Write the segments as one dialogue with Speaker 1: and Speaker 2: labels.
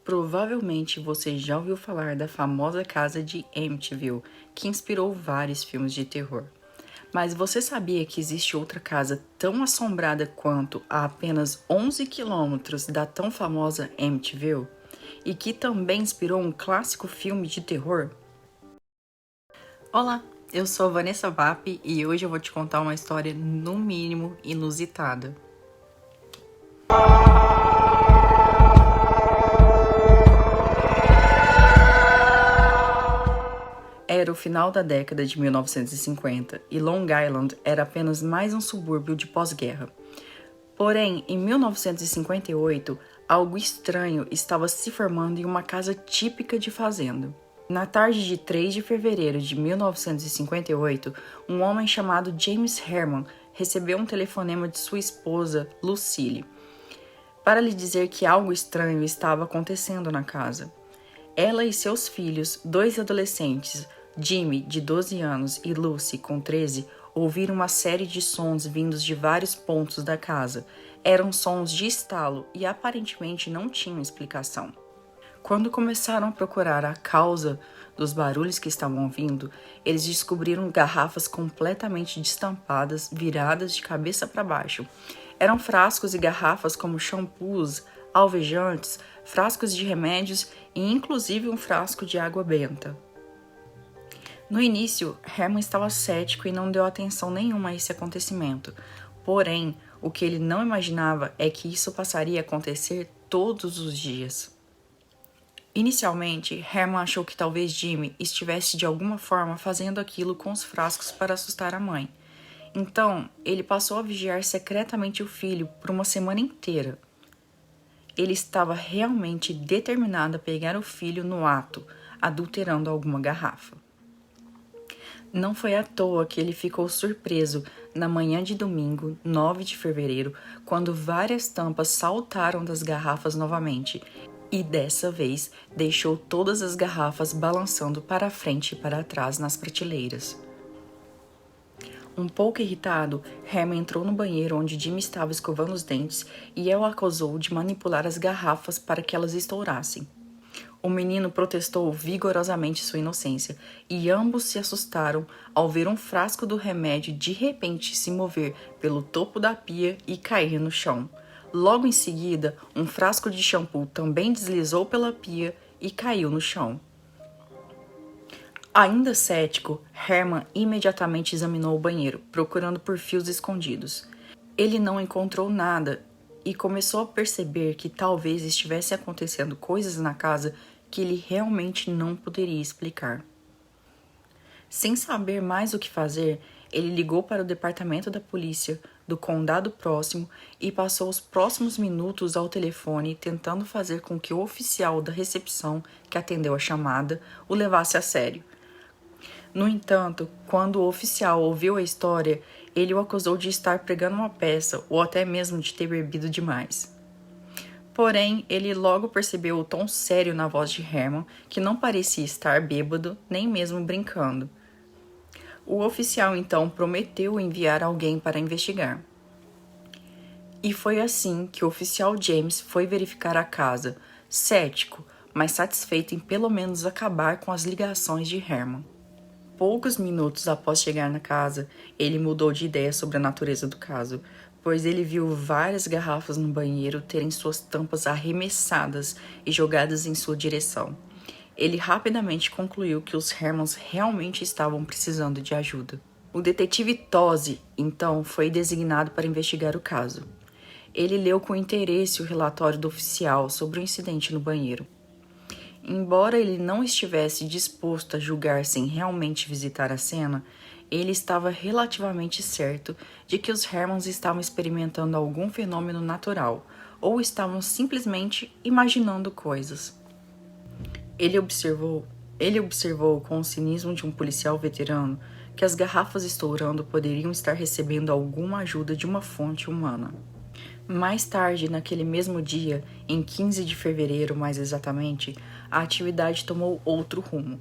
Speaker 1: Provavelmente você já ouviu falar da famosa casa de Amityville, que inspirou vários filmes de terror. Mas você sabia que existe outra casa tão assombrada quanto a apenas 11 quilômetros da tão famosa Amityville? E que também inspirou um clássico filme de terror? Olá, eu sou Vanessa Vap e hoje eu vou te contar uma história no mínimo inusitada. Era o final da década de 1950 e Long Island era apenas mais um subúrbio de pós-guerra. Porém, em 1958, algo estranho estava se formando em uma casa típica de fazenda. Na tarde de 3 de fevereiro de 1958, um homem chamado James Herman recebeu um telefonema de sua esposa, Lucille, para lhe dizer que algo estranho estava acontecendo na casa. Ela e seus filhos, dois adolescentes, Jimmy, de 12 anos, e Lucy, com 13, ouviram uma série de sons vindos de vários pontos da casa. Eram sons de estalo e aparentemente não tinham explicação. Quando começaram a procurar a causa dos barulhos que estavam ouvindo, eles descobriram garrafas completamente destampadas, viradas de cabeça para baixo. Eram frascos e garrafas como shampoos, alvejantes, frascos de remédios e inclusive um frasco de água benta. No início, Herman estava cético e não deu atenção nenhuma a esse acontecimento. Porém, o que ele não imaginava é que isso passaria a acontecer todos os dias. Inicialmente, Herman achou que talvez Jimmy estivesse de alguma forma fazendo aquilo com os frascos para assustar a mãe. Então, ele passou a vigiar secretamente o filho por uma semana inteira. Ele estava realmente determinado a pegar o filho no ato, adulterando alguma garrafa. Não foi à toa que ele ficou surpreso na manhã de domingo, 9 de fevereiro, quando várias tampas saltaram das garrafas novamente, e dessa vez deixou todas as garrafas balançando para frente e para trás nas prateleiras. Um pouco irritado, Herman entrou no banheiro onde Jimmy estava escovando os dentes e o acusou de manipular as garrafas para que elas estourassem. O menino protestou vigorosamente sua inocência e ambos se assustaram ao ver um frasco do remédio de repente se mover pelo topo da pia e cair no chão. Logo em seguida, um frasco de shampoo também deslizou pela pia e caiu no chão. Ainda cético, Herman imediatamente examinou o banheiro, procurando por fios escondidos. Ele não encontrou nada e começou a perceber que talvez estivesse acontecendo coisas na casa que ele realmente não poderia explicar. Sem saber mais o que fazer, ele ligou para o departamento da polícia do condado próximo e passou os próximos minutos ao telefone tentando fazer com que o oficial da recepção que atendeu a chamada o levasse a sério. No entanto, quando o oficial ouviu a história, ele o acusou de estar pregando uma peça ou até mesmo de ter bebido demais. Porém, ele logo percebeu o tom sério na voz de Herman, que não parecia estar bêbado nem mesmo brincando. O oficial então prometeu enviar alguém para investigar. E foi assim que o oficial James foi verificar a casa, cético, mas satisfeito em pelo menos acabar com as ligações de Herman. Poucos minutos após chegar na casa, ele mudou de ideia sobre a natureza do caso, pois ele viu várias garrafas no banheiro terem suas tampas arremessadas e jogadas em sua direção. Ele rapidamente concluiu que os Hermans realmente estavam precisando de ajuda. O detetive Tosi, então, foi designado para investigar o caso. Ele leu com interesse o relatório do oficial sobre o incidente no banheiro. Embora ele não estivesse disposto a julgar sem realmente visitar a cena, ele estava relativamente certo de que os Hermans estavam experimentando algum fenômeno natural ou estavam simplesmente imaginando coisas. Ele observou com o cinismo de um policial veterano que as garrafas estourando poderiam estar recebendo alguma ajuda de uma fonte humana. Mais tarde, naquele mesmo dia, em 15 de fevereiro mais exatamente, a atividade tomou outro rumo.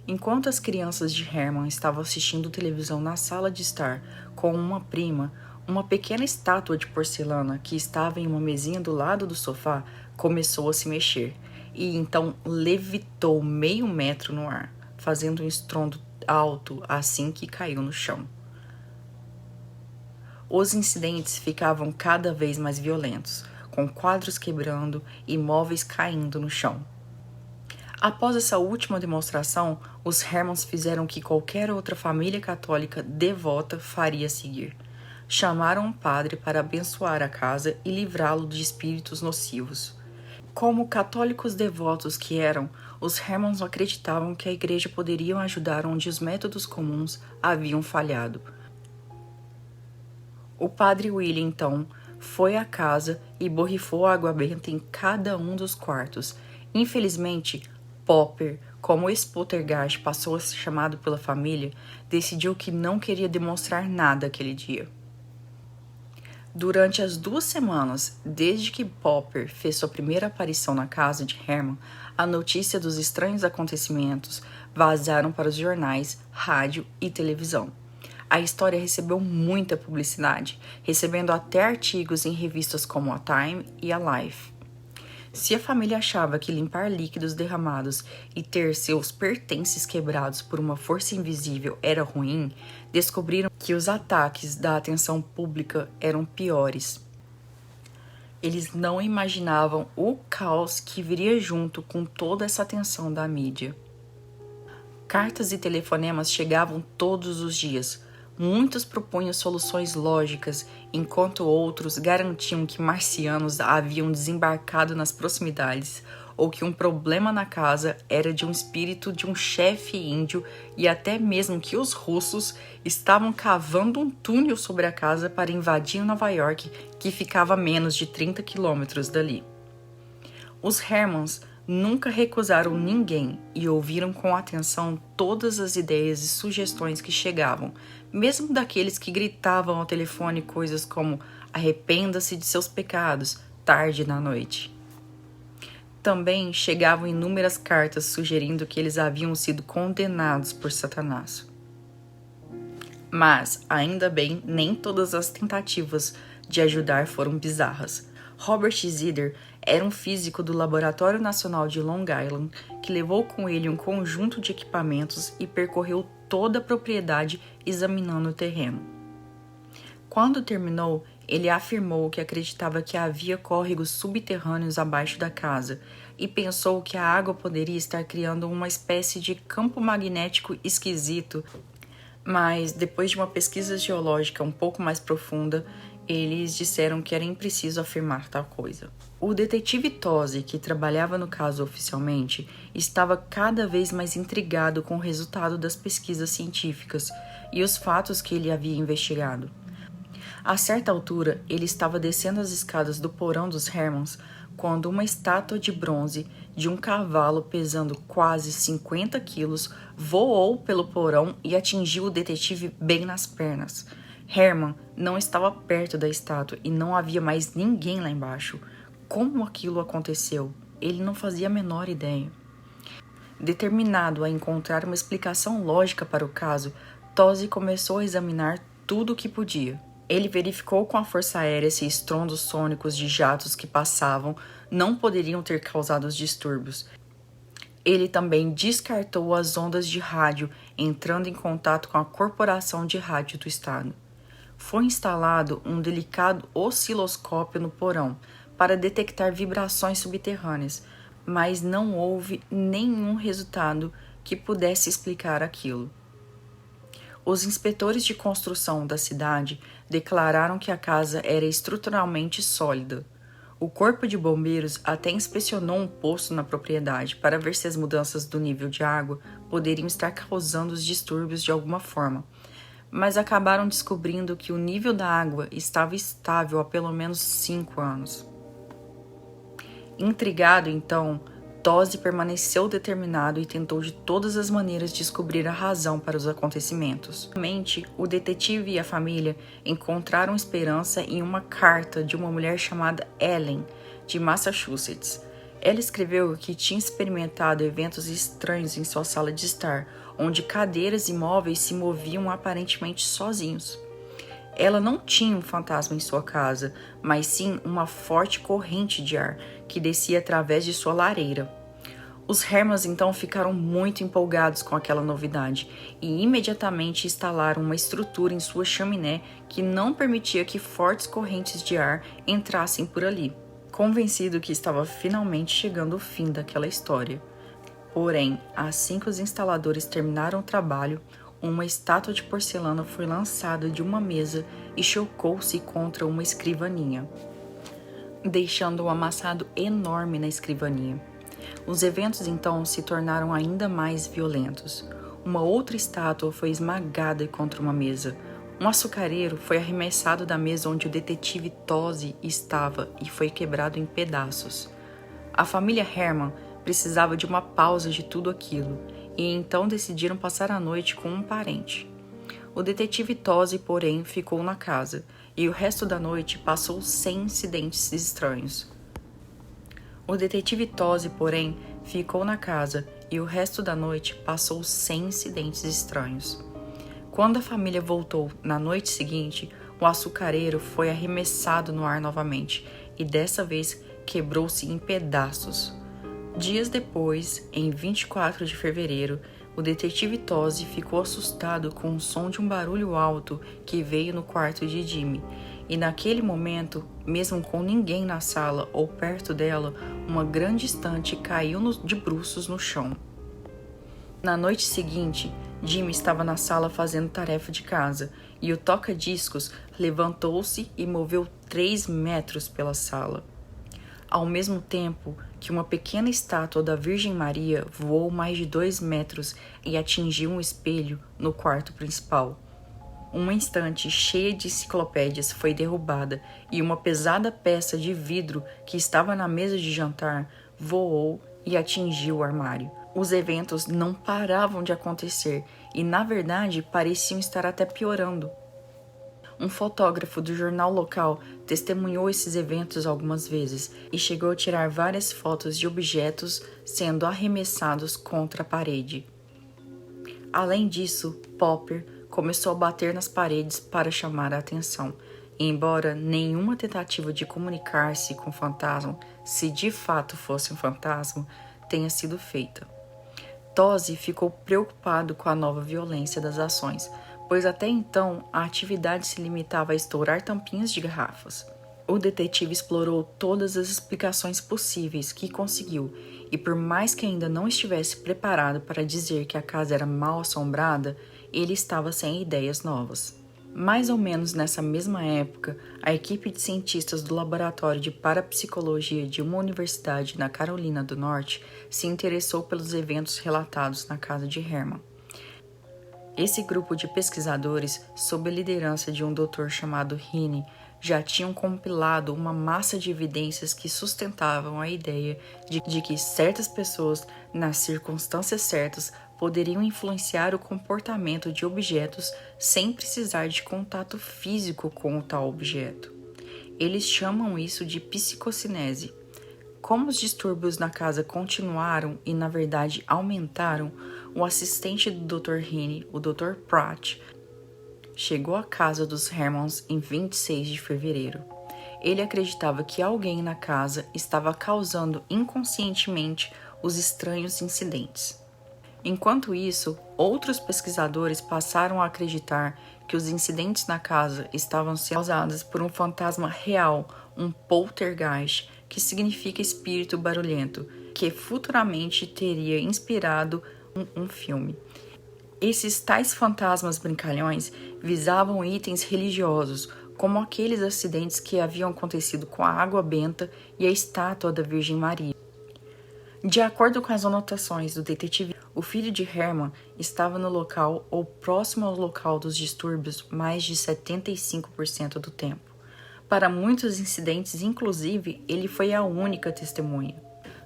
Speaker 1: Enquanto as crianças de Herman estavam assistindo televisão na sala de estar com uma prima, uma pequena estátua de porcelana que estava em uma mesinha do lado do sofá começou a se mexer. e então levitou meio metro no ar, fazendo um estrondo alto assim que caiu no chão. Os incidentes ficavam cada vez mais violentos, com quadros quebrando e móveis caindo no chão. Após essa última demonstração, os Hermans fizeram o que qualquer outra família católica devota faria a seguir. Chamaram um padre para abençoar a casa e livrá-lo de espíritos nocivos. Como católicos devotos que eram, os Hermans acreditavam que a igreja poderia ajudar onde os métodos comuns haviam falhado. O padre William, então, foi à casa e borrifou água benta em cada um dos quartos. Infelizmente, Popper, como esse poltergeist passou a ser chamado pela família, decidiu que não queria demonstrar nada aquele dia. Durante as 2 semanas, desde que Popper fez sua primeira aparição na casa de Herman, a notícia dos estranhos acontecimentos vazaram para os jornais, rádio e televisão. A história recebeu muita publicidade, recebendo até artigos em revistas como a Time e a Life. Se a família achava que limpar líquidos derramados e ter seus pertences quebrados por uma força invisível era ruim, descobriram que os ataques da atenção pública eram piores. Eles não imaginavam o caos que viria junto com toda essa atenção da mídia. Cartas e telefonemas chegavam todos os dias. Muitos propunham soluções lógicas, enquanto outros garantiam que marcianos haviam desembarcado nas proximidades ou que um problema na casa era de um espírito de um chefe índio e até mesmo que os russos estavam cavando um túnel sobre a casa para invadir Nova York, que ficava a menos de 30 quilômetros dali. Os Hermans nunca recusaram ninguém e ouviram com atenção todas as ideias e sugestões que chegavam, mesmo daqueles que gritavam ao telefone coisas como arrependa-se de seus pecados, tarde na noite. Também chegavam inúmeras cartas sugerindo que eles haviam sido condenados por Satanás. Mas, ainda bem, nem todas as tentativas de ajudar foram bizarras. Robert Zider era um físico do Laboratório Nacional de Long Island que levou com ele um conjunto de equipamentos e percorreu toda a propriedade examinando o terreno. Quando terminou, ele afirmou que acreditava que havia córregos subterrâneos abaixo da casa e pensou que a água poderia estar criando uma espécie de campo magnético esquisito, mas depois de uma pesquisa geológica um pouco mais profunda, eles disseram que era impreciso afirmar tal coisa. O detetive Tosi, que trabalhava no caso oficialmente, estava cada vez mais intrigado com o resultado das pesquisas científicas e os fatos que ele havia investigado. A certa altura, ele estava descendo as escadas do porão dos Hermans quando uma estátua de bronze de um cavalo pesando quase 50 quilos voou pelo porão e atingiu o detetive bem nas pernas. Herman não estava perto da estátua e não havia mais ninguém lá embaixo. Como aquilo aconteceu? Ele não fazia a menor ideia. Determinado a encontrar uma explicação lógica para o caso, Tosi começou a examinar tudo o que podia. Ele verificou com a força aérea se estrondos sônicos de jatos que passavam não poderiam ter causado os distúrbios. Ele também descartou as ondas de rádio, entrando em contato com a Corporação de Rádio do Estado. Foi instalado um delicado osciloscópio no porão para detectar vibrações subterrâneas, mas não houve nenhum resultado que pudesse explicar aquilo. Os inspetores de construção da cidade declararam que a casa era estruturalmente sólida. O corpo de bombeiros até inspecionou um poço na propriedade para ver se as mudanças do nível de água poderiam estar causando os distúrbios de alguma forma, mas acabaram descobrindo que o nível da água estava estável há pelo menos 5 anos. Intrigado, então, Tosi permaneceu determinado e tentou de todas as maneiras descobrir a razão para os acontecimentos. Finalmente, o detetive e a família encontraram esperança em uma carta de uma mulher chamada Ellen, de Massachusetts. Ela escreveu que tinha experimentado eventos estranhos em sua sala de estar, onde cadeiras e móveis se moviam aparentemente sozinhos. Ela não tinha um fantasma em sua casa, mas sim uma forte corrente de ar que descia através de sua lareira. Os Hermans então ficaram muito empolgados com aquela novidade e imediatamente instalaram uma estrutura em sua chaminé que não permitia que fortes correntes de ar entrassem por ali, convencido que estava finalmente chegando o fim daquela história. Porém, assim que os instaladores terminaram o trabalho, uma estátua de porcelana foi lançada de uma mesa e chocou-se contra uma escrivaninha, deixando um amassado enorme na escrivaninha. Os eventos então se tornaram ainda mais violentos. Uma outra estátua foi esmagada contra uma mesa. Um açucareiro foi arremessado da mesa onde o detetive Tosi estava e foi quebrado em pedaços. A família Herman precisava de uma pausa de tudo aquilo e então decidiram passar a noite com um parente. O detetive Tosi, porém, ficou na casa e o resto da noite passou sem incidentes estranhos. O detetive Tosi, porém, ficou na casa e o resto da noite passou sem incidentes estranhos. Quando a família voltou na noite seguinte, o açucareiro foi arremessado no ar novamente e dessa vez quebrou-se em pedaços. Dias depois, em 24 de fevereiro, o detetive Tosi ficou assustado com o som de um barulho alto que veio no quarto de Jimmy. E naquele momento, mesmo com ninguém na sala ou perto dela, uma grande estante caiu de bruços no chão. Na noite seguinte, Jimmy estava na sala fazendo tarefa de casa e o toca-discos levantou-se e moveu 3 metros pela sala. Ao mesmo tempo que uma pequena estátua da Virgem Maria voou mais de 2 metros e atingiu um espelho no quarto principal. Uma estante cheia de enciclopédias foi derrubada e uma pesada peça de vidro que estava na mesa de jantar voou e atingiu o armário. Os eventos não paravam de acontecer e, na verdade, pareciam estar até piorando. Um fotógrafo do jornal local testemunhou esses eventos algumas vezes e chegou a tirar várias fotos de objetos sendo arremessados contra a parede. Além disso, Popper começou a bater nas paredes para chamar a atenção, e embora nenhuma tentativa de comunicar-se com o fantasma, se de fato fosse um fantasma, tenha sido feita. Tosi ficou preocupado com a nova violência das ações, pois até então a atividade se limitava a estourar tampinhas de garrafas. O detetive explorou todas as explicações possíveis que conseguiu, e por mais que ainda não estivesse preparado para dizer que a casa era mal assombrada, ele estava sem ideias novas. Mais ou menos nessa mesma época, a equipe de cientistas do Laboratório de Parapsicologia de uma universidade na Carolina do Norte se interessou pelos eventos relatados na casa de Herman. Esse grupo de pesquisadores, sob a liderança de um doutor chamado Heaney, já tinham compilado uma massa de evidências que sustentavam a ideia de que certas pessoas, nas circunstâncias certas, poderiam influenciar o comportamento de objetos sem precisar de contato físico com o tal objeto. Eles chamam isso de psicocinese. Como os distúrbios na casa continuaram e, na verdade, aumentaram, o assistente do Dr. Heaney, o Dr. Pratt, chegou à casa dos Hermans em 26 de fevereiro. Ele acreditava que alguém na casa estava causando inconscientemente os estranhos incidentes. Enquanto isso, outros pesquisadores passaram a acreditar que os incidentes na casa estavam sendo causados por um fantasma real, um poltergeist, que significa espírito barulhento, que futuramente teria inspirado um filme. Esses tais fantasmas brincalhões visavam itens religiosos, como aqueles acidentes que haviam acontecido com a água benta e a estátua da Virgem Maria. De acordo com as anotações do detetive, o filho de Herman estava no local ou próximo ao local dos distúrbios mais de 75% do tempo. Para muitos incidentes, inclusive, ele foi a única testemunha.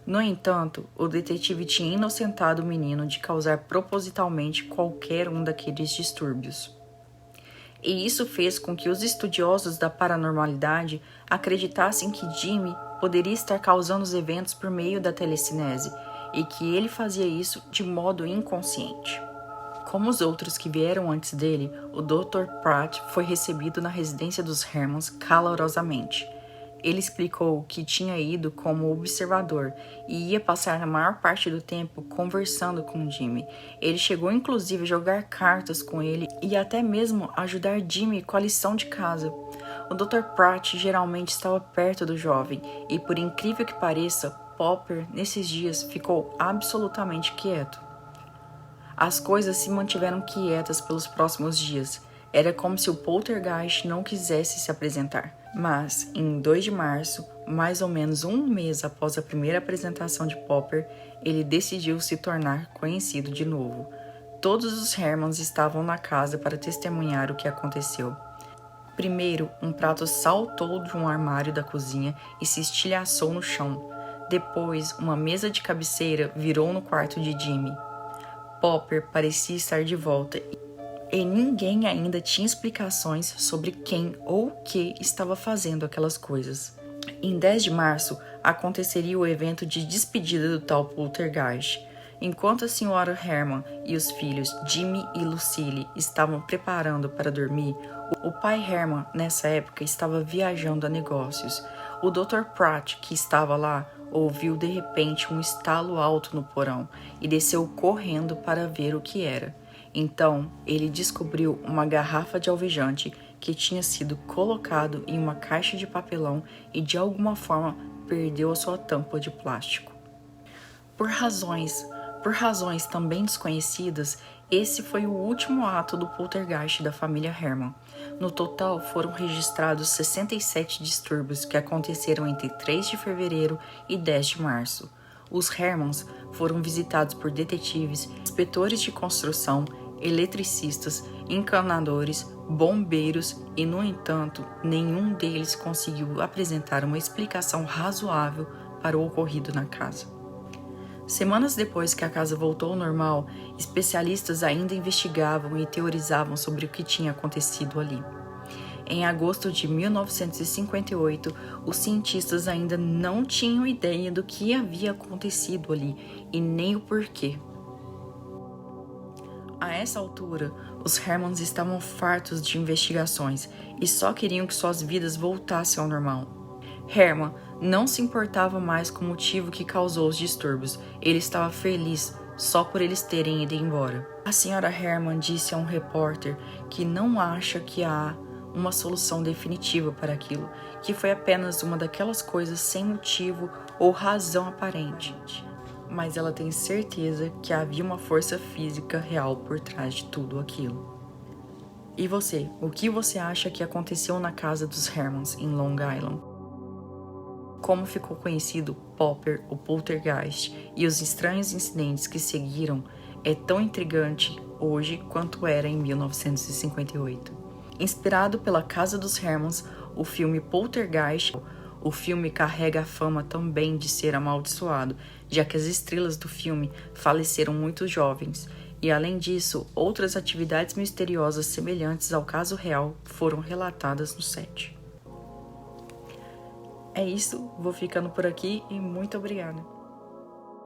Speaker 1: No entanto, o detetive tinha inocentado o menino de causar propositalmente qualquer um daqueles distúrbios. E isso fez com que os estudiosos da paranormalidade acreditassem que Jimmy poderia estar causando os eventos por meio da telecinese e que ele fazia isso de modo inconsciente. Como os outros que vieram antes dele, o Dr. Pratt foi recebido na residência dos Hermans calorosamente. Ele explicou que tinha ido como observador e ia passar a maior parte do tempo conversando com Jimmy. Ele chegou inclusive a jogar cartas com ele e até mesmo ajudar Jimmy com a lição de casa. O Dr. Pratt geralmente estava perto do jovem e, por incrível que pareça, Popper nesses dias ficou absolutamente quieto. As coisas se mantiveram quietas pelos próximos dias. Era como se o poltergeist não quisesse se apresentar. Mas, em 2 de março, mais ou menos um mês após a primeira apresentação de Popper, ele decidiu se tornar conhecido de novo. Todos os Hermans estavam na casa para testemunhar o que aconteceu. Primeiro, um prato saltou de um armário da cozinha e se estilhaçou no chão. Depois, uma mesa de cabeceira virou no quarto de Jimmy. Popper parecia estar de volta e ninguém ainda tinha explicações sobre quem ou o que estava fazendo aquelas coisas. Em 10 de março, aconteceria o evento de despedida do tal poltergeist. Enquanto a senhora Herman e os filhos Jimmy e Lucille estavam preparando para dormir, o pai Herman, nessa época, estava viajando a negócios. O Dr. Pratt, que estava lá, ouviu de repente um estalo alto no porão e desceu correndo para ver o que era. Então, ele descobriu uma garrafa de alvejante que tinha sido colocado em uma caixa de papelão e de alguma forma perdeu a sua tampa de plástico. Por razões também desconhecidas, esse foi o último ato do poltergeist da família Herman. No total, foram registrados 67 distúrbios que aconteceram entre 3 de fevereiro e 10 de março. Os Hermans foram visitados por detetives, inspetores de construção, eletricistas, encanadores, bombeiros e, no entanto, nenhum deles conseguiu apresentar uma explicação razoável para o ocorrido na casa. Semanas depois que a casa voltou ao normal, especialistas ainda investigavam e teorizavam sobre o que tinha acontecido ali. Em agosto de 1958, os cientistas ainda não tinham ideia do que havia acontecido ali e nem o porquê. A essa altura, os Hermans estavam fartos de investigações e só queriam que suas vidas voltassem ao normal. Herman não se importava mais com o motivo que causou os distúrbios. Ele estava feliz só por eles terem ido embora. A senhora Herman disse a um repórter que não acha que há uma solução definitiva para aquilo, que foi apenas uma daquelas coisas sem motivo ou razão aparente. Mas ela tem certeza que havia uma força física real por trás de tudo aquilo. E você, o que você acha que aconteceu na casa dos Hermans em Long Island? Como ficou conhecido Popper, o poltergeist, e os estranhos incidentes que seguiram é tão intrigante hoje quanto era em 1958. Inspirado pela Casa dos Hermans, o filme Poltergeist, o filme carrega a fama também de ser amaldiçoado, já que as estrelas do filme faleceram muito jovens, e além disso, outras atividades misteriosas semelhantes ao caso real foram relatadas no set. É isso, vou ficando por aqui e muito obrigada.